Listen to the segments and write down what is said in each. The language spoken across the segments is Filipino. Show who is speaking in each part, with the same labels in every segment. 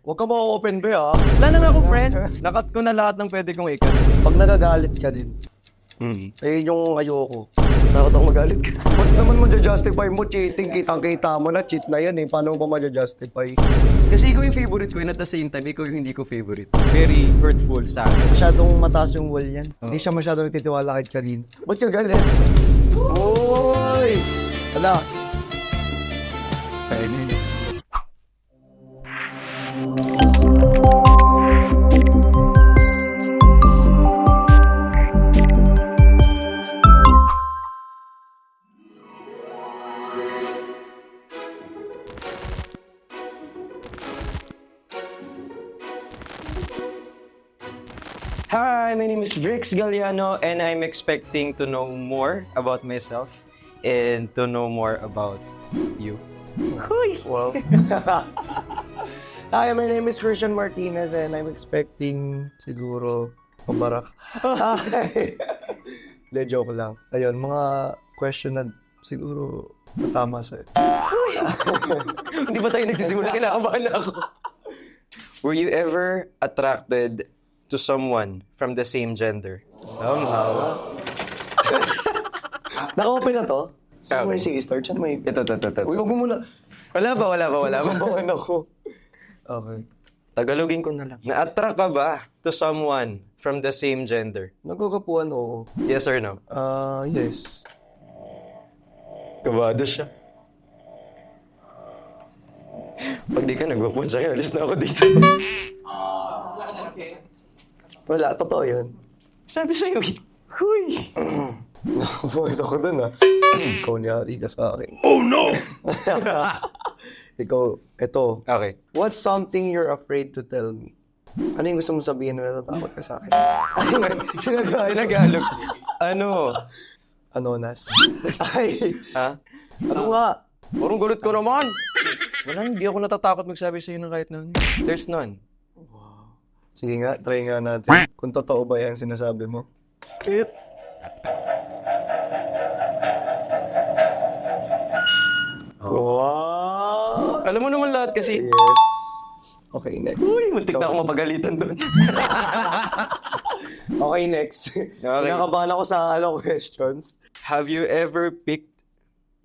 Speaker 1: Huwag ka ma-open ba, ha?
Speaker 2: Wala na nga akong friends. Nakat ko na lahat ng pwede kong ikat.
Speaker 1: Pag nagagalit ka din, ayun yung ayoko. Takot ako magalit ka. Ba't naman ma-justify mo cheating? Kitang-kita mo na cheat na yan eh. Paano mo pa ma-justify?
Speaker 2: Kasi ikaw yung favorite ko and at the same time, ikaw yung hindi ko favorite. Very hurtful sa akin.
Speaker 1: Masyadong mataas yung wall yan. Hindi siya masyadong nagtitiwala kay Karin. Ba't ka galit? Oy! Ala.
Speaker 2: Hi, my name is Rix Galliano and I'm expecting to know more about myself and to know more about you.
Speaker 1: Wow. Hi, my name is Christian Martinez and I'm expecting siguro mabarak. Hi! De, joke lang. Ayun, mga question na siguro tama sa'yo.
Speaker 2: Hindi ba tayo nagsisimula? Kinakabahan na ako. Were you ever attracted to someone from the same gender? Somehow.
Speaker 1: Naka-open na to? Saan mo
Speaker 2: Okay.
Speaker 1: yung sige, start? Saan mo yung...
Speaker 2: Ito.
Speaker 1: Uy, huwag mo muna.
Speaker 2: Wala ba?
Speaker 1: Kabahan ako. Okay.
Speaker 2: Tagalogin ko na lang. Na-attract ka ba to someone from the same gender?
Speaker 1: Nagkakapuan, oo.
Speaker 2: Yes or no?
Speaker 1: Yes.
Speaker 2: Kabado siya. Pag di ka nagwapuan sa'yo, alis na ako dito.
Speaker 1: Wala, totoo yun.
Speaker 2: Sabi sa'yo, huy!
Speaker 1: Nakapuan ako dun, ha. Ikaw niyari ka sa akin.
Speaker 2: Oh no!
Speaker 1: Ikaw, eto.
Speaker 2: Okay.
Speaker 1: What's something you're afraid to tell me? Ano yung gusto mong sabihin na natatakot ka sa akin?
Speaker 2: Sinagalog. Ano?
Speaker 1: Anonas? Ay!
Speaker 2: Ha?
Speaker 1: Ano nga?
Speaker 2: Parang gulit ko naman. Wala, hindi ako natatakot magsabi sa'yo ng kahit na. There's none.
Speaker 1: Sige nga, try nga natin. Kung totoo ba yan sinasabi mo.
Speaker 2: Wait.
Speaker 1: Wow!
Speaker 2: Alam mo naman lahat kasi.
Speaker 1: Yes. Okay, next.
Speaker 2: Uy, muntik na ako mapagalitan doon.
Speaker 1: Okay, next. Kinakabahan ako sa questions.
Speaker 2: Have you ever picked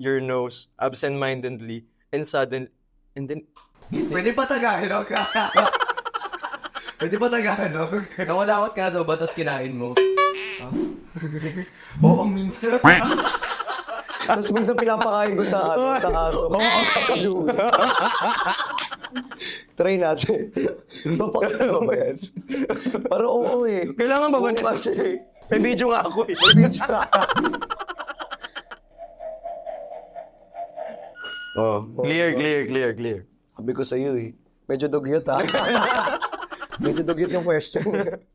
Speaker 2: your nose absent-mindedly and then
Speaker 1: Pwede pa Tagalog? Pwede pa Tagalog?
Speaker 2: nawalawat ka daw ba tapos kinain mo?
Speaker 1: Oo, minsan. Tapos minsan pinapakain ko sa aso. Oo, try natin. Papakita mo ba yan? Parang oo eh.
Speaker 2: Kailangan ba ba?
Speaker 1: Oo kasi.
Speaker 2: May video nga ako eh. Oh, clear.
Speaker 1: Sabi ko sa'yo eh. Medyo dugyot ha. Medyo dugyot yung question.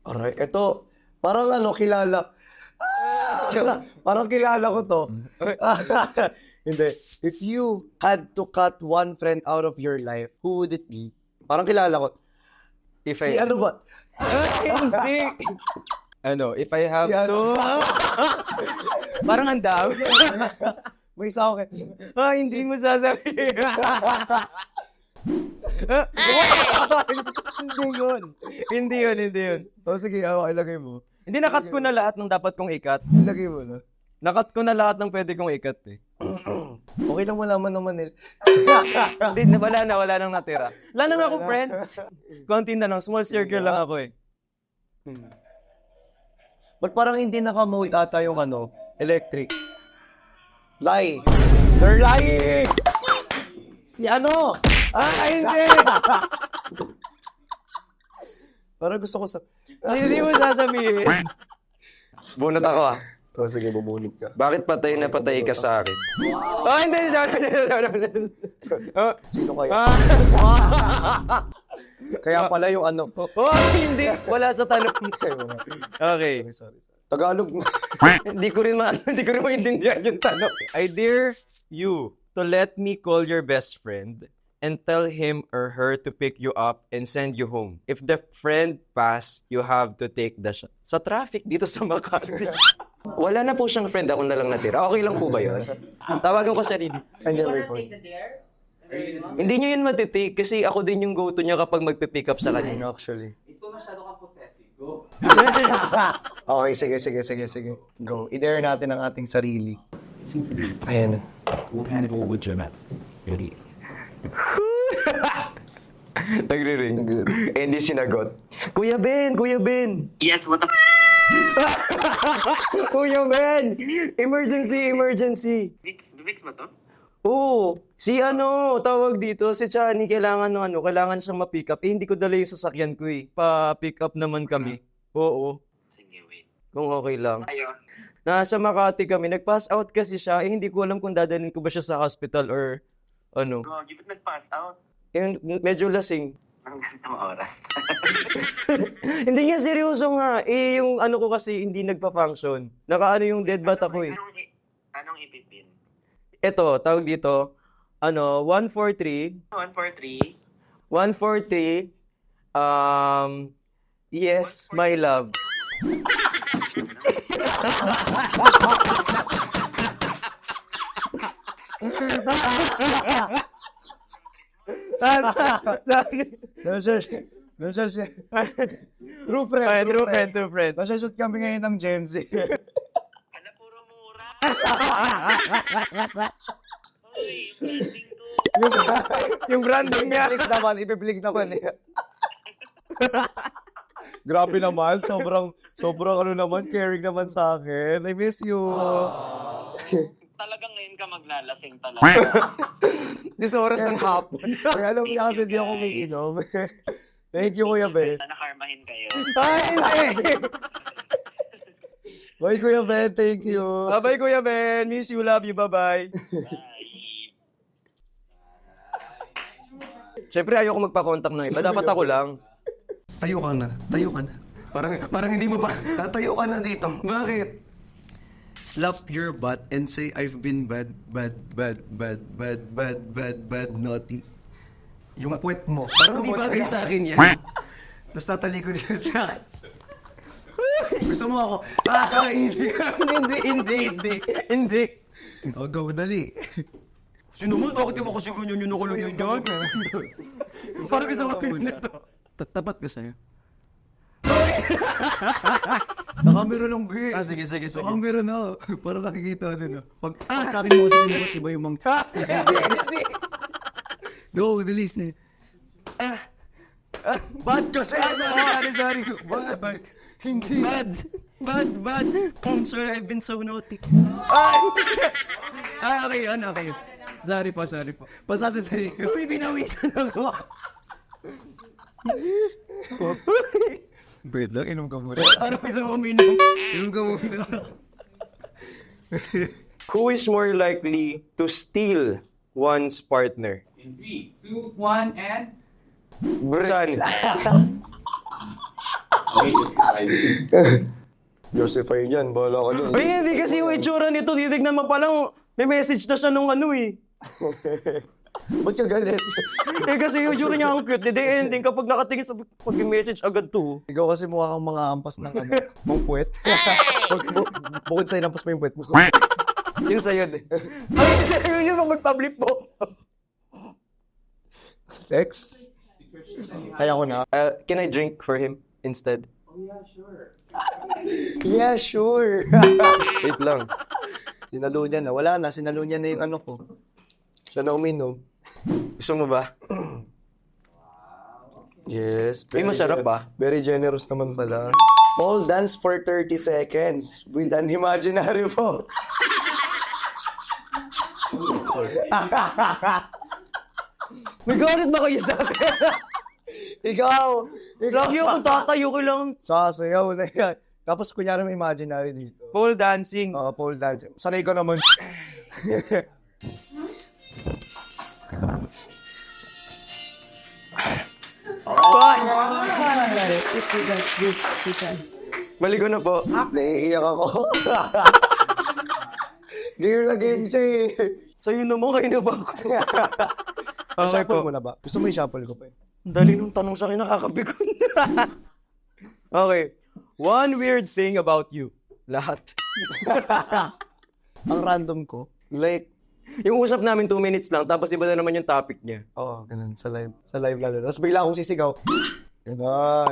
Speaker 1: Alright, ito. Parang kilala. Parang kilala ko to. Hindi. If you had to cut one friend out of your life, who would it be? Parang kilala ko.
Speaker 2: If
Speaker 1: Si ano ba?
Speaker 2: Hindi. Ano, if I have
Speaker 1: Si
Speaker 2: to...
Speaker 1: ano?
Speaker 2: Parang ang dami.
Speaker 1: May isa ako.
Speaker 2: Hindi mo sasabihin. Hindi yun.
Speaker 1: O sige, ilagay mo.
Speaker 2: Hindi, nakat ko na lahat ng dapat kong ikat.
Speaker 1: Ilagay mo na.
Speaker 2: Nakat ko na lahat ng pwede kong ikat eh.
Speaker 1: Okay lang malaman naman eh.
Speaker 2: Hindi, wala nang natira. Wala na nga akong friends. Konti na lang, small circle lang ako eh.
Speaker 1: Ba't parang hindi nakamold ata yung electric? Lie! They're lying! Si ano? Hindi! Parang gusto ko sa...
Speaker 2: Hindi mo sasabihin. Bunot ako ah.
Speaker 1: Oh, sige, bubunit ka.
Speaker 2: Bakit patay na patay ka sa akin? Oh, hindi.
Speaker 1: Sino kaya? Kaya pala yung
Speaker 2: Oh, hindi. Wala sa tanong. Okay.
Speaker 1: Sorry. Tagalog.
Speaker 2: Hindi ko rin maintindihan yung tanong. I dare you to let me call your best friend and tell him or her to pick you up and send you home. If the friend pass, you have to take the shot. Sa traffic dito sa Makati. Wala na po siyang friend, ako na lang natira. Okay lang po ba yun? Tawagan ko sarili.
Speaker 1: I never
Speaker 3: Take the dare?
Speaker 2: Hindi niya yun matitake kasi ako din yung go-to niya kapag magpipick up sa kanya.
Speaker 1: Actually.
Speaker 3: Ito masyado kang possessive. Go.
Speaker 1: Okay, sige. Go. I-dare natin ang ating sarili. Ayan.
Speaker 2: Nagre-ring. Eh, hindi sinagot. Kuya Ben!
Speaker 3: Yes, what the
Speaker 2: Kuya Ben! Emergency!
Speaker 3: Bibix ba to?
Speaker 2: Oo. Si tawag dito, si Chani, kailangan siyang ma-pick up. Eh, hindi ko dala yung sasakyan ko eh. Pa-pick up naman kami. Oo.
Speaker 3: Sige, wait.
Speaker 2: Kung okay lang.
Speaker 3: Tayo.
Speaker 2: Nasa Makati kami. Nag-pass out kasi siya. Eh, hindi ko alam kung dadalhin ko ba siya sa hospital or ano.
Speaker 3: Go, give it nag-pass out.
Speaker 2: Eh, medyo lasing.
Speaker 3: Ang gandang oras.
Speaker 2: Hindi nga, seryoso nga. Eh, yung ko kasi hindi nagpa-function. Yung dead bat ako eh.
Speaker 3: Anong ipipin?
Speaker 2: Ito, tawag dito. 143.
Speaker 3: 143.
Speaker 2: 140. Yes, my love.
Speaker 1: Nasa siya. True friend.
Speaker 2: True friend.
Speaker 1: Nasa-shoot kami ngayon ng Gen Z.
Speaker 3: Ala, puro mura. Uy, branding ko.
Speaker 2: Yung branding niya.
Speaker 1: Ipipilig naman eh. Grabe naman, sobrang naman, caring naman sa akin. I miss you.
Speaker 3: Talagang ngayon ka maglalasing talaga.
Speaker 2: This oras ng hapon.
Speaker 1: Kaya alam niya kasi di ako may inom. Thank you, Kuya Ben.
Speaker 3: Sana karmahin kayo.
Speaker 2: Ay, hindi.
Speaker 1: Bye, Kuya Ben. Thank you.
Speaker 2: Bye-bye, Kuya Ben. Miss you, love you. Bye-bye.
Speaker 3: Bye.
Speaker 2: Siyempre, ayoko magpa-contact ng iba. Dapat ako lang.
Speaker 1: Tayo ka na.
Speaker 2: Parang hindi mo pa.
Speaker 1: Tatayo ka na dito.
Speaker 2: Bakit?
Speaker 1: Slap your butt and say, I've been bad, naughty. Yung puwet mo.
Speaker 2: Parang di bagay sa akin yan.
Speaker 1: Tapos tatalikod yun sa akin. Gusto mo ako?
Speaker 2: Hindi.
Speaker 1: O, go, dali.
Speaker 2: Sino mo? Bakit mo kasi ganyan yung nakulong yun dyan? Parang isang kapilin na to. Tapat ka sa'yo.
Speaker 1: Nakamera lang, Gui.
Speaker 2: Sige.
Speaker 1: Nakamera na. Para nakikita na. Pag, sa akin mo kasi tinimot, iba yung mga...
Speaker 2: Hindi.
Speaker 1: Go, release na. Bad kasi. Sorry. Bad. Hindi.
Speaker 2: Bad. I'm sorry, I've been so naughty. Okay yun. Sorry po.
Speaker 1: Pasado sa iyo.
Speaker 2: Uy, binawisan ako.
Speaker 1: Wait lang, inom ka muna.
Speaker 2: Ano isang uminom?
Speaker 1: Inom ka muna.
Speaker 2: Who is more likely to steal one's partner?
Speaker 4: In 3, 2, 1, and...
Speaker 2: Bran.
Speaker 4: Okay,
Speaker 1: Justify yan, bahala ka nun.
Speaker 2: Uy, hindi kasi yung itsura nito, titignan mo palang may message na siya nung eh.
Speaker 1: Ba't ka galit?
Speaker 2: Eh kasi yung itsura niya ang cute, hindi ending kapag nakatingin sa pag-message agad to.
Speaker 1: Ikaw kasi mukha kang mga ampas ng mong puwet. Bukod sa'yo, nampas mo yung puwet mo.
Speaker 2: Yung sa'yo din. Ay, yun yung mag-public po.
Speaker 1: Lex? Kaya ko na.
Speaker 2: Can I drink for him instead?
Speaker 1: Yeah, sure.
Speaker 2: Wait lang.
Speaker 1: Sinalo niya na. Wala na, sinalo niya na yung ano ko. Siya na uminom.
Speaker 2: Gusto mo ba?
Speaker 1: Yes.
Speaker 2: Uy, masarap ba?
Speaker 1: Very generous naman pala. Pole dance for 30 seconds with an imaginary ball.
Speaker 2: May galit ba kayo sa akin?
Speaker 1: Ikaw!
Speaker 2: Lagi akong tatayo, kailangan
Speaker 1: Sasayaw na yan. Tapos kunyari may imaginary dito.
Speaker 2: pole dancing.
Speaker 1: Pole dance. Sanay ko naman.
Speaker 2: Maligo na po.
Speaker 1: Naiiyak ako. Game na game siya eh.
Speaker 2: Sa'yo naman, kayo na ba ako? Okay
Speaker 1: Shuffle
Speaker 2: po.
Speaker 1: mo na ba? Gusto mo i-shuffle ko pa eh.
Speaker 2: Dali nung tanong sa akin, nakakabigon. Okay. One weird thing about you. Lahat.
Speaker 1: Ang random ko, like,
Speaker 2: Yung usap namin 2 minutes lang, tapos iba na naman yung topic niya.
Speaker 1: Oo, ganun. Sa live. Sa live lalo. Tapos bigla akong sisigaw. Ganun.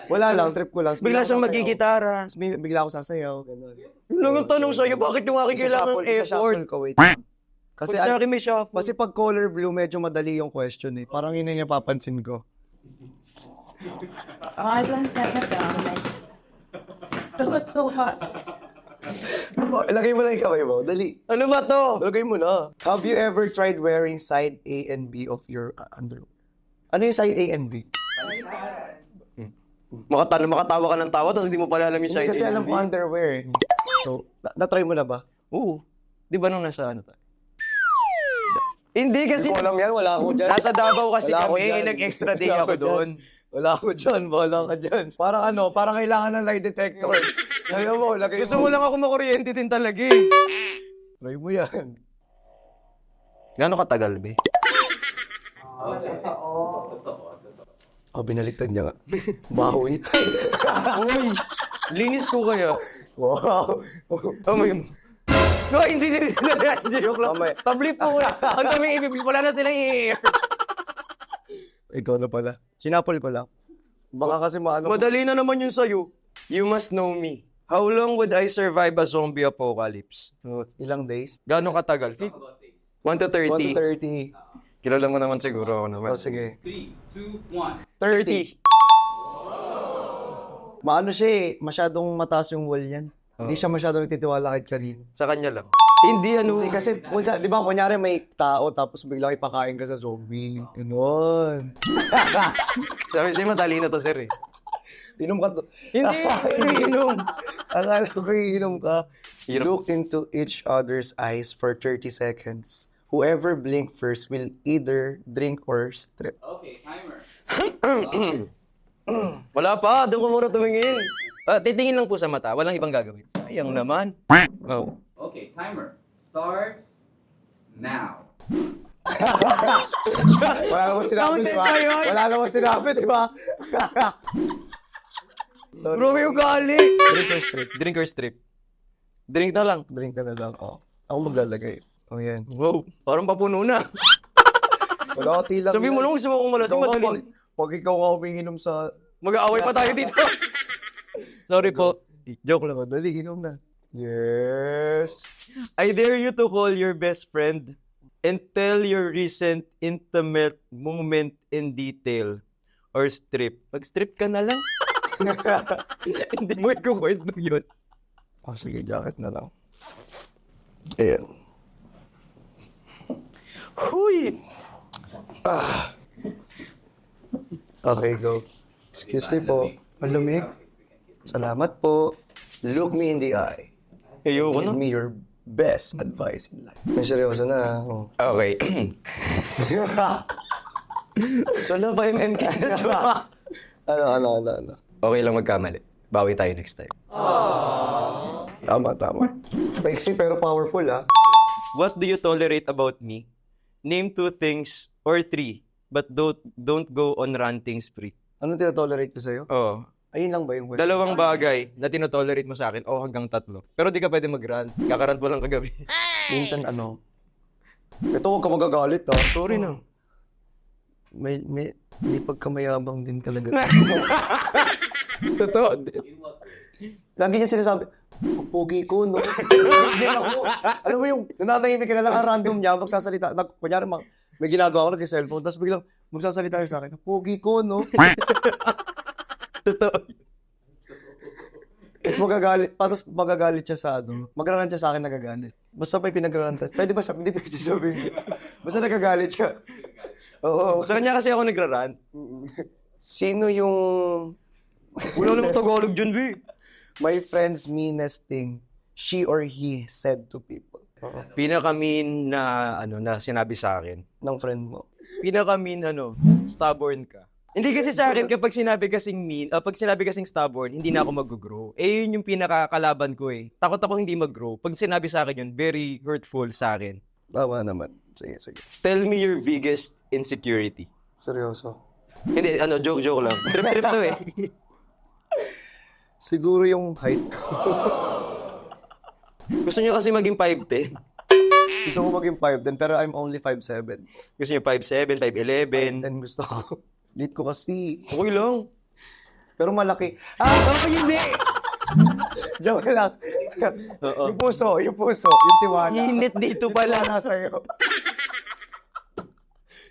Speaker 1: Wala lang, trip ko lang. Tapos
Speaker 2: Bigla siyang
Speaker 1: ako sasayaw.
Speaker 2: magigitara.
Speaker 1: Tapos bigla ako sasayaw. Ganun.
Speaker 2: Yun lang yung tanong sa'yo, bakit yung aking kailangan ng effort?
Speaker 1: Isa-shuffle ko, wait. Kasi,
Speaker 2: Kasi sa akin may shuffle.
Speaker 1: kasi pag color blue, medyo madali yung question eh. Parang yun yung napapansin ko.
Speaker 5: I glanced at the film and it was so hot.
Speaker 1: Oh, ilagay mo na yung kamay mo. Dali.
Speaker 2: Ano ba to?
Speaker 1: Ilagay mo na. Have you ever tried wearing side A and B of your underwear? Ano yung side A and B?
Speaker 2: Makatawa ka ng tawa, tapos hindi mo pala alam yung
Speaker 1: Hindi
Speaker 2: side
Speaker 1: kasi alam ko underwear eh. So, na-try mo na ba?
Speaker 2: Oo. Di ba nung nasa ano tayo? Hindi kasi,
Speaker 1: Hindi ko alam yan. Wala ako dyan.
Speaker 2: nasa Davao kasi
Speaker 1: Wala ako
Speaker 2: kami,
Speaker 1: dyan.
Speaker 2: nag-extra day
Speaker 1: Wala
Speaker 2: ako
Speaker 1: dyan.
Speaker 2: doon.
Speaker 1: Wala ako dyan. Wala ka dyan. Parang ano, parang kailangan ng lie detector. Alam mo, lagay
Speaker 2: Gusto
Speaker 1: mo.
Speaker 2: mo lang ako makuryente din talaga eh.
Speaker 1: Try mo yan.
Speaker 2: Gano'ng katagal, be?
Speaker 1: Oh, binaliktad niya nga. Baho niya.
Speaker 2: Uy, linis ko kaya.
Speaker 1: Wow.
Speaker 2: Oh my God. No, hindi. Joke lang.
Speaker 1: Mamaya.
Speaker 2: Tablip po na. Ang daming ibiblip. Wala na silang i-air.
Speaker 1: Ikaw na pala. Sinapol ko lang. Baka kasi maano.
Speaker 2: Madali na naman yun sa'yo. You must know me. How long would I survive a zombie apocalypse? So,
Speaker 1: Ilang days?
Speaker 2: gano'ng katagal? 1 to
Speaker 1: 1
Speaker 2: 30.
Speaker 1: to 30.
Speaker 2: Kilala mo naman siguro ako naman.
Speaker 1: Oh, sige.
Speaker 4: 3, 2, 1.
Speaker 2: 30.
Speaker 1: Maano siya eh. Masyadong mataas yung wall yan. Hindi siya masyadong nagtitiwala kahit kanino.
Speaker 2: Sa kanya lang. Hindi ano.
Speaker 1: Hindi kasi, di ba, kunyari may tao tapos biglang ipakain ka sa zombie. Ganon.
Speaker 2: Sabi sa'yo, madali na to, sir eh.
Speaker 1: Inom ka to.
Speaker 2: Hindi, inom.
Speaker 1: Akala ko iinom ka.
Speaker 2: Hirap.
Speaker 1: Look into each other's eyes for 30 seconds. Whoever blink first will either drink or strip.
Speaker 4: Okay, timer.
Speaker 2: Wala pa, doon ko muna tumingin. Titingin lang po sa mata, walang ibang gagawin. Sayang naman. Oh.
Speaker 4: Okay, timer. Starts now.
Speaker 1: Wala namang sinabi, di ba?
Speaker 2: Counted na yun.
Speaker 1: Wala namang sinabi, di ba? Sorry.
Speaker 2: Bro, may ugali.
Speaker 1: Drink or strip?
Speaker 2: Drink or strip? Drink na lang.
Speaker 1: Drink ka na lang. Oh. Ako maglalagay. Oh, yan.
Speaker 2: Wow, parang papuno na.
Speaker 1: Wala ka tilang.
Speaker 2: Sabi mo lang, gusto mo kong malasing,
Speaker 1: Ikaw nga,
Speaker 2: madali.
Speaker 1: pag ikaw nga umiinom sa...
Speaker 2: Mag-aaway pa tayo dito. Sorry po. Joke lang.
Speaker 1: Oh, dali, inom na. Yes.
Speaker 2: I dare you to call your best friend and tell your recent intimate moment in detail or strip. Mag-strip ka na lang. Hindi mo ikukwento yun.
Speaker 1: Oh, sige, jacket na lang. Ayan.
Speaker 2: Huy!
Speaker 1: Okay, go. Excuse me po. Malamig. Salamat po. Look me in the eye.
Speaker 2: Ayoko
Speaker 1: Give
Speaker 2: na.
Speaker 1: me your best advice in life. May seryoso na. Oh.
Speaker 2: Okay. Wala ba MMK na to?
Speaker 1: Ano.
Speaker 2: Okay lang magkamali. Bawi tayo next time.
Speaker 1: Tama. Paiksi pero powerful, ah.
Speaker 2: What do you tolerate about me? Name 2 things or 3, but don't go on ranting spree.
Speaker 1: Anong tinotolerate ko sa'yo?
Speaker 2: Oh.
Speaker 1: Ayun lang ba yung question?
Speaker 2: 2 bagay na tinotolerate mo sa akin o hanggang 3. Pero di ka pwede mag-rant. Kakarant mo lang kagabi.
Speaker 1: Minsan ano? Ito, huwag ka magagalit, ah.
Speaker 2: Sorry na.
Speaker 1: May pagkamayabang din talaga.
Speaker 2: Totoo.
Speaker 1: Lagi niya sinasabi, "Ang pogi ko, no?" Hindi ako. Alam mo yung nananahimik ka na lang, random niya, magsasalita. Kunyari, may ginagawa ko, nag-cellphone, tapos biglang magsasalita rin sa akin, "Ang pogi ko, no?"
Speaker 2: Totoo.
Speaker 1: Tapos magagalit siya sa ano, magrarant siya sa akin, nagagalit. Basta may pinagraranta. Pwede ba hindi pwede sabihin. Basta nagagalit siya. Oo.
Speaker 2: Sa kanya kasi ako nagrarant.
Speaker 1: Sino yung
Speaker 2: Wala namang Tagalog dyan, B.
Speaker 1: my friend's meanest thing she or he said to people?
Speaker 2: Pinaka-mean na, na sinabi sa akin.
Speaker 1: Ng friend mo.
Speaker 2: Pinaka-mean, stubborn ka. Hindi kasi sa akin, kapag sinabi kasing mean, pag sinabi kasing stubborn, hindi na ako mag-grow. Yun yung pinakakalaban ko eh. Takot ako hindi mag-grow. Pag sinabi sa akin yun, very hurtful sa akin.
Speaker 1: Tama naman. Sige.
Speaker 2: Tell me your biggest insecurity.
Speaker 1: Seryoso.
Speaker 2: Hindi, joke lang. Trip to eh.
Speaker 1: Siguro yung height ko.
Speaker 2: Gusto niyo kasi maging 5'10"?
Speaker 1: Gusto ko maging 5'10", pero I'm only 5'7".
Speaker 2: Gusto niyo 5'7", 5'11"?
Speaker 1: 10 gusto ko. Lit ko kasi.
Speaker 2: Okay lang.
Speaker 1: Pero malaki.
Speaker 2: Hindi!
Speaker 1: Joke lang.
Speaker 2: Oo.
Speaker 1: Yung puso, yung tiwala.
Speaker 2: Init dito pala.
Speaker 1: Wala sa'yo.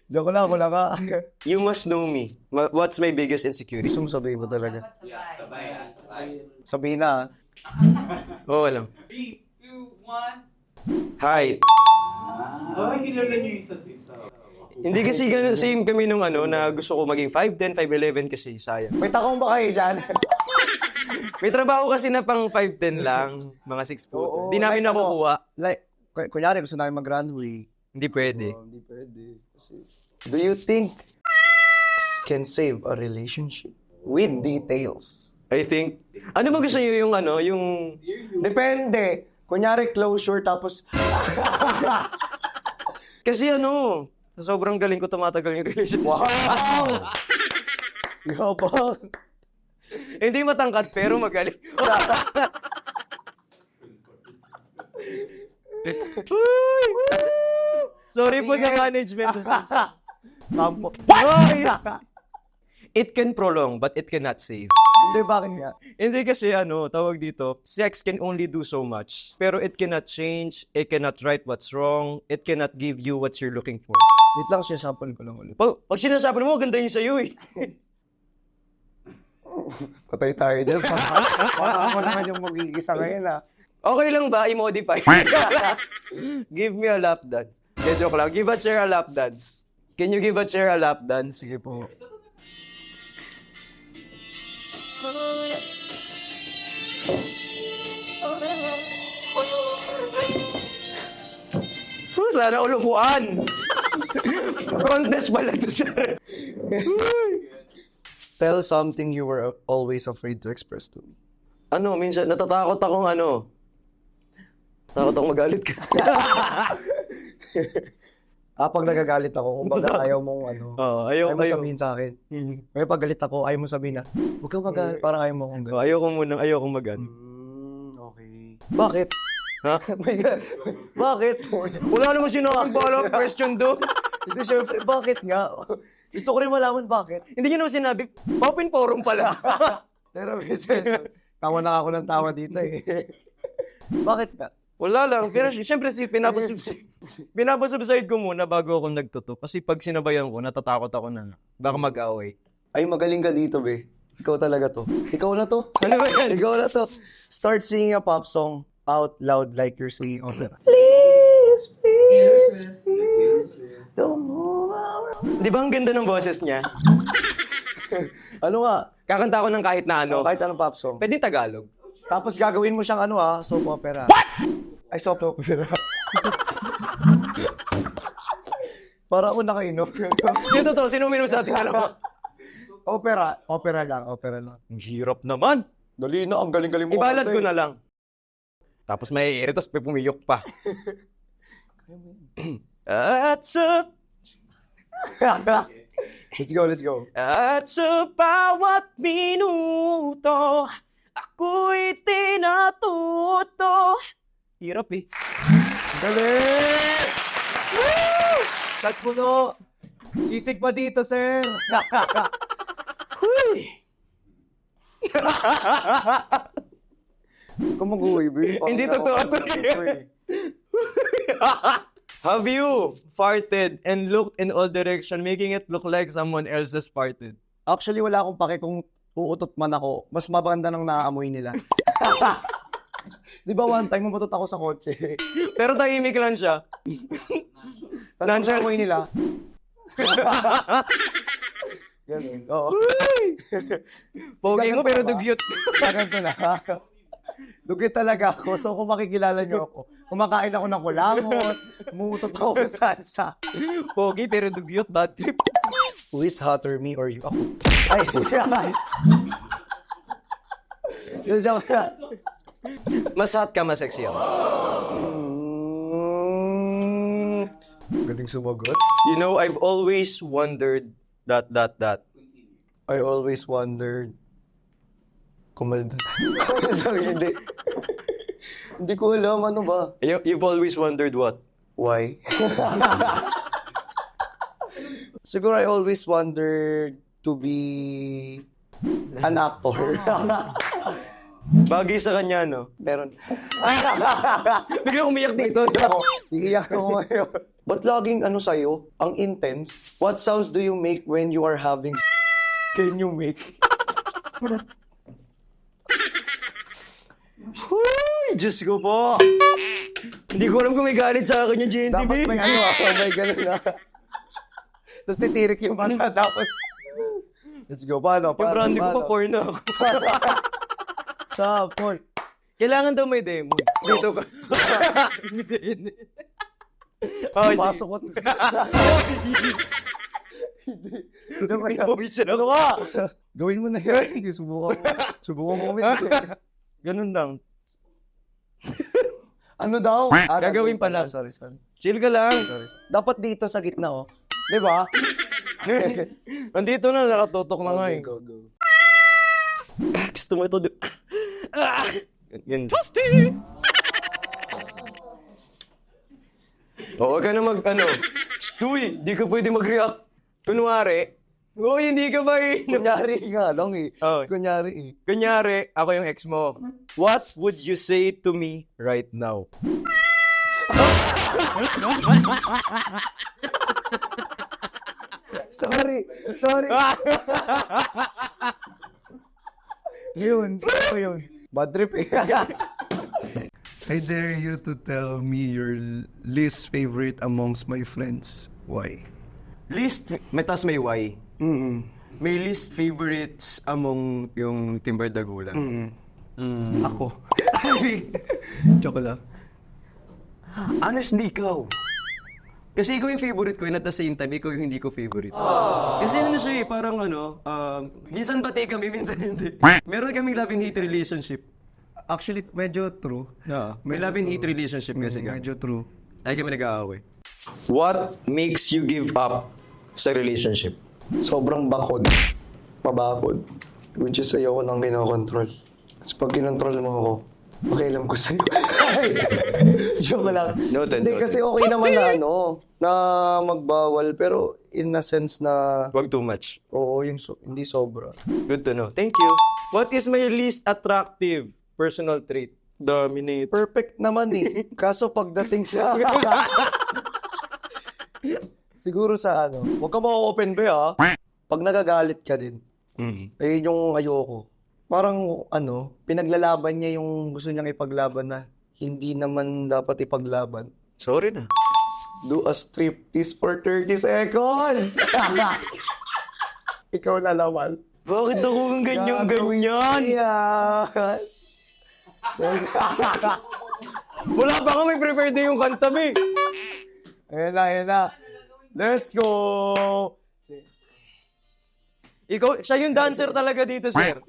Speaker 1: Joke lang, wala ka.
Speaker 2: You must know me. What's my biggest insecurity?
Speaker 1: Gusto mo sabihin mo talaga.
Speaker 4: Yeah, sabay ah. Sabay.
Speaker 1: Sabihin na.
Speaker 2: Oo, alam.
Speaker 4: 3, 2, 1.
Speaker 2: Height.
Speaker 4: Ay, kilala niyo yung isa't isa.
Speaker 2: Hindi kasi ganun, same kami nung na gusto ko maging 5'10", 5'11" kasi sayang.
Speaker 1: May takong ba kayo dyan?
Speaker 2: May trabaho kasi na pang 5'10" lang, mga 6 foot.
Speaker 1: Oo,
Speaker 2: Hindi namin
Speaker 1: like
Speaker 2: nakukuha.
Speaker 1: Like, kunyari gusto namin mag-runway.
Speaker 2: Hindi pwede.
Speaker 1: Hindi pwede. Kasi, do you think can save a relationship with details?
Speaker 2: I think, ano ba gusto niyo yung yung...
Speaker 1: Depende. Kunyari closure tapos
Speaker 2: Kasi sa sobrang galing ko tumatagal yung relationship.
Speaker 1: wow! Yabang.
Speaker 2: Hindi matangkad pero magaling. Sorry po sa management.
Speaker 1: Sampo.
Speaker 2: It can prolong but it cannot save.
Speaker 1: Hindi, bakit nga?
Speaker 2: Hindi kasi tawag dito, sex can only do so much. Pero it cannot change, it cannot right what's wrong, it cannot give you what you're looking for.
Speaker 1: Wait lang, sample ko lang ulit.
Speaker 2: Pag sinasabi mo, ganda yun sa'yo eh.
Speaker 1: Patay tayo dyan. Parang ako naman yung magigisa ngayon
Speaker 2: Okay lang ba i-modify? Give me a lap dance. Okay, joke lang. Give a chair a lap dance. Can you give a chair a lap dance?
Speaker 1: Sige po.
Speaker 2: Sana ulupuan. Contest pala to, sir.
Speaker 1: Tell something you were always afraid to express to me.
Speaker 2: Minsan natatakot akong Takot akong magalit ka.
Speaker 1: Pag nagagalit ako, kumbaga ayaw mong ayaw mo sabihin sa akin. Kaya pag galit ako, ayaw mo sabihin na, huwag kang magalit, parang ayaw mo akong galit.
Speaker 2: Ayaw kong magan.
Speaker 1: Okay. Bakit?
Speaker 2: Ha?
Speaker 1: My God. Bakit?
Speaker 2: Wala naman sinakang follow-up question doon.
Speaker 1: Kasi syempre, bakit nga? Gusto ko rin malaman bakit.
Speaker 2: Hindi niyo naman sinabi, open forum pala.
Speaker 1: Pero minsan, tawa na ako ng tawa dito eh. Bakit nga?
Speaker 2: Wala lang. Pero siyempre, pinapasubside ko muna bago ako nagtuto. Kasi pag sinabayan ko, natatakot ako na baka mag-away.
Speaker 1: Ay, magaling ka dito, be. Ikaw talaga to. Ikaw na to.
Speaker 2: Ano ba yan?
Speaker 1: Ikaw na to. Start singing a pop song out loud like you're singing opera. Please, please, please, don't move around.
Speaker 2: Di ba ang ganda ng boses niya?
Speaker 1: Ano nga?
Speaker 2: Kakanta ko ng kahit na
Speaker 1: Kahit anong pop song.
Speaker 2: Pwede Tagalog.
Speaker 1: Tapos gagawin mo siyang soap opera. What? Ay, soap opera. Para ako nakainom.
Speaker 2: Yung totoo, sino uminom sa ating
Speaker 1: Opera. Opera lang.
Speaker 2: Ang hirap naman.
Speaker 1: Dali na, ang galing-galing mo.
Speaker 2: Ibalad ko na lang. Tapos may ere, tapos may pumiyok pa. At sa
Speaker 1: Let's go.
Speaker 2: At sa bawat minuto, ako'y tinatuto. Hirap eh.
Speaker 1: Galing! Woo! Cut puno. Sisig pa dito, sir.
Speaker 2: Huy!
Speaker 1: Kung mag-uwi, babe.
Speaker 2: Hindi totoo to. Have you farted and looked in all direction, making it look like someone else has farted?
Speaker 1: Actually, wala akong pake kung uutot man ako. Mas mabanda nang naaamoy nila. Di ba one time, umutot ako sa kotse.
Speaker 2: Pero tahimik lang siya.
Speaker 1: Tapos
Speaker 2: Nandiyan.
Speaker 1: naamoy nila. Ganun. Oo.
Speaker 2: Pogi mo pero dugyot.
Speaker 1: Ganito na. Dugit talaga ako. So kung makikilala niyo ako, kumakain ako ng kulangot, umutot ako sa salsa.
Speaker 2: Pogi pero dugyot, bad trip.
Speaker 1: Who is hotter, me or you? Ako. Ay, yun siya.
Speaker 2: Mas hot ka, mas sexy ako.
Speaker 1: Galing sumagot.
Speaker 2: You know, I've always wondered that.
Speaker 1: I always wondered. Kumalda. Hindi. Hindi ko alam, ano ba?
Speaker 2: You've always wondered what?
Speaker 1: Why? Siguro I always wondered to be an actor.
Speaker 2: Bagay sa kanya, no?
Speaker 1: Meron.
Speaker 2: Biglang umiyak dito.
Speaker 1: Iiyak ako ngayon. Ba't laging ano sa'yo? Ang intense? What sounds do you make when you are having Can you make?
Speaker 2: Uy, Diyos ko po. Hindi ko alam kung may galit sa akin yung GNTV.
Speaker 1: Dapat may ano ako, may ganun na. Tapos titirik yung mata, tapos... Let's go, paano?
Speaker 2: Yung branding ko pa porn na ako.
Speaker 1: Sa porn.
Speaker 2: Kailangan daw may demo. Dito ka. Hindi. Okay,
Speaker 1: Pasok ko.
Speaker 2: Ano ka?
Speaker 1: Gawin mo na yan. Sige, subukan mo. Subukan mo.
Speaker 2: Ganun lang.
Speaker 1: Ano daw?
Speaker 2: Gagawin pa lang.
Speaker 1: Sorry.
Speaker 2: Chill ka lang.
Speaker 1: Dapat dito sa gitna, oh. Di ba?
Speaker 2: Nandito na, nakatutok na nga eh.
Speaker 1: Go.
Speaker 2: Gusto mo ito. Yan. Huwag ka na Stuy, di ka pwede mag-react. Kunwari, hindi ka ba eh.
Speaker 1: Kunyari nga lang eh.
Speaker 2: Oh. Kunyari, ako yung ex mo. What would you say to me right now?
Speaker 1: Sorry. Yun. Bad trip eh. I dare you to tell me your least favorite amongst my friends. Why?
Speaker 2: May tas may why.
Speaker 1: Mm-mm.
Speaker 2: May least favorites among yung Timber Dagulan.
Speaker 1: Mm-mm. Ako. Joke lang.
Speaker 2: Honestly, ikaw. Kasi ikaw yung favorite ko and at the same time, ikaw yung hindi ko favorite. Kasi ano siya eh, parang minsan pati kami, minsan hindi. Meron kaming love and hate relationship.
Speaker 1: Actually, medyo true.
Speaker 2: May love and hate relationship kasi kami.
Speaker 1: Medyo true.
Speaker 2: Ay kami nag-aaway. What makes you give up sa relationship?
Speaker 1: Sobrang bakod. Mabakod. Which is ayaw ko lang kinokontrol. Kasi pag kinontrol mo ako, pakialam ko sa'yo. Joke lang.
Speaker 2: Noted.
Speaker 1: Hindi, kasi okay naman na magbawal. Pero in a sense na,
Speaker 2: Wag too much.
Speaker 1: oo, hindi sobra.
Speaker 2: Good to know. Thank you. What is my least attractive personal trait? Dominate.
Speaker 1: Perfect naman eh. Kaso pagdating sa... Siguro sa huwag ka ma-open ba pag nagagalit ka din. Ayun yung ayoko. Parang pinaglalaban niya yung gusto niyang ipaglaban na hindi naman dapat ipaglaban.
Speaker 2: Sorry na.
Speaker 1: Do a striptease for 30 seconds! Ikaw na naman.
Speaker 2: Bakit ako ang ganyan?
Speaker 1: Yeah.
Speaker 2: Wala pa kami prepared na yung kanta, me.
Speaker 1: Ayan na. Let's go!
Speaker 2: Ikaw, siya yung dancer talaga dito, sir.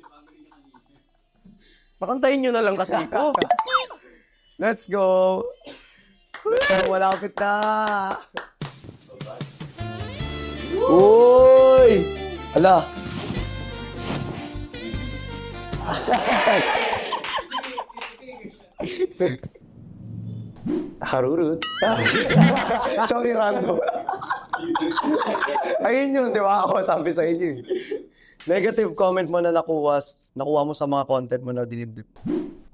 Speaker 2: Pakantayin nyo na lang kasi ko.
Speaker 1: Let's go! Malapit na! Uy! Ala! Harurut. Sorry, random. Ayun yun, di ba? Ako sabi sa inyo eh. Negative comment mo na nakuha mo sa mga content mo na dinibdib.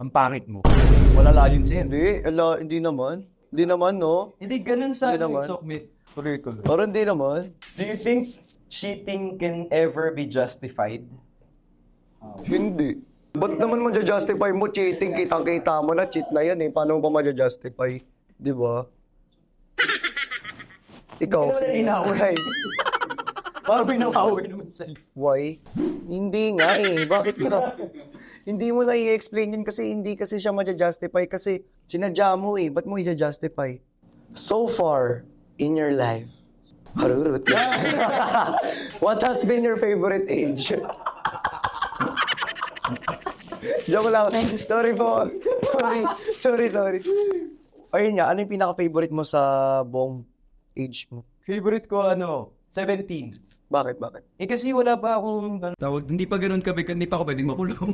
Speaker 2: Ang pangit mo. Wala lalim sa'yo.
Speaker 1: Hindi naman. Hindi naman, no?
Speaker 2: Hindi, ganun sa
Speaker 1: Hindi naman.
Speaker 2: Tuloy-tuloy.
Speaker 1: Parang hindi naman.
Speaker 2: Do you think cheating can ever be justified?
Speaker 1: Hindi. Ba't naman mo justify mo cheating? Kitang-kita mo na cheat na yan eh. Paano mo pa ma-justify? Di ba? Ikaw.
Speaker 2: Inaway. Parang pinawaway naman sa'yo.
Speaker 1: Why? Hindi nga eh. Bakit ka? Hindi mo na i-explain yun kasi hindi kasi siya ma-justify kasi sinadya mo eh. Ba't mo i-justify? So far in your life, harurut. What has been your favorite age? Joke lang. Sorry po. Sorry. Ayun nga, ano yung pinaka-favorite mo sa buong age mo?
Speaker 2: Favorite ko, 17.
Speaker 1: Bakit?
Speaker 2: Eh kasi wala pa akong
Speaker 6: Tawag, hindi pa ganun kabigat, hindi pa ako pwedeng makulong.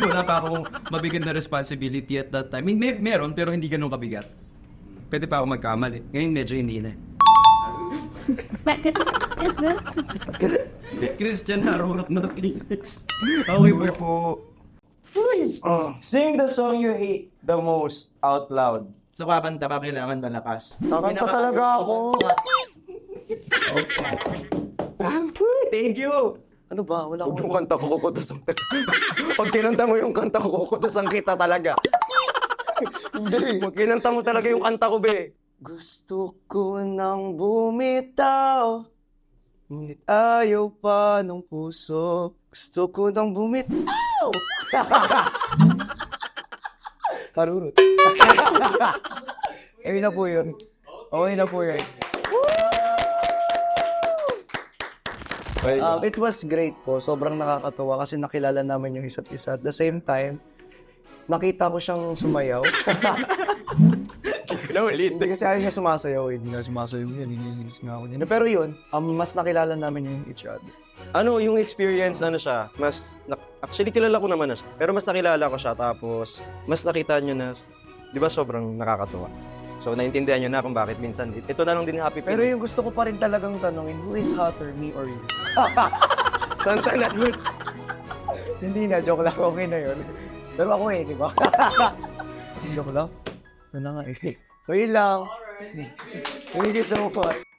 Speaker 6: Wala pa akong mabigat na responsibility at that time. I mean, meron, pero hindi ganun kabigat. Pwede pa ako magkamali. Ngayon medyo hindi na. Christian Harurot na Phoenix. Okay po.
Speaker 2: Sing the song you hate the most out loud.
Speaker 6: So kakanta pa kailangan malakas.
Speaker 1: Kakanta talaga ako.
Speaker 2: Thank you!
Speaker 1: Ano ba? Wala
Speaker 2: Huwag
Speaker 1: akong...
Speaker 2: yung kanta ko kukutusan. Pag kinanta mo yung kanta ko, kukutusan kita talaga. Hindi. Pag kinanta mo talaga yung kanta ko, be.
Speaker 1: Gusto ko nang bumitaw, ngunit ayaw pa ng puso. Gusto ko nang bumitaw. Harurot. Okay na po yun. Okay na po yun. It was great po. Sobrang nakakatuwa kasi nakilala namin yung isa't isa. At the same time, nakita ko siyang sumayaw. Hindi kasi ayaw niya sumasayaw. Hindi nga sumasayaw yan. Hinihilis nga ako niya. Pero yun, mas nakilala namin yung each other.
Speaker 2: Ano, yung experience, ano siya, actually kilala ko naman na siya, pero mas nakilala ko siya, tapos mas nakita nyo na, di ba sobrang nakakatuwa. So, naintindihan nyo na kung bakit minsan, ito na lang din yung happy
Speaker 1: Pero
Speaker 2: feeling.
Speaker 1: yung gusto ko pa rin talagang tanongin, who is hotter, me or you?
Speaker 2: Tanta na good.
Speaker 1: Hindi na, joke lang. Okay na yun. Pero ako di ba? Joke lang. Yun na nga So, yun lang. Thank you so much.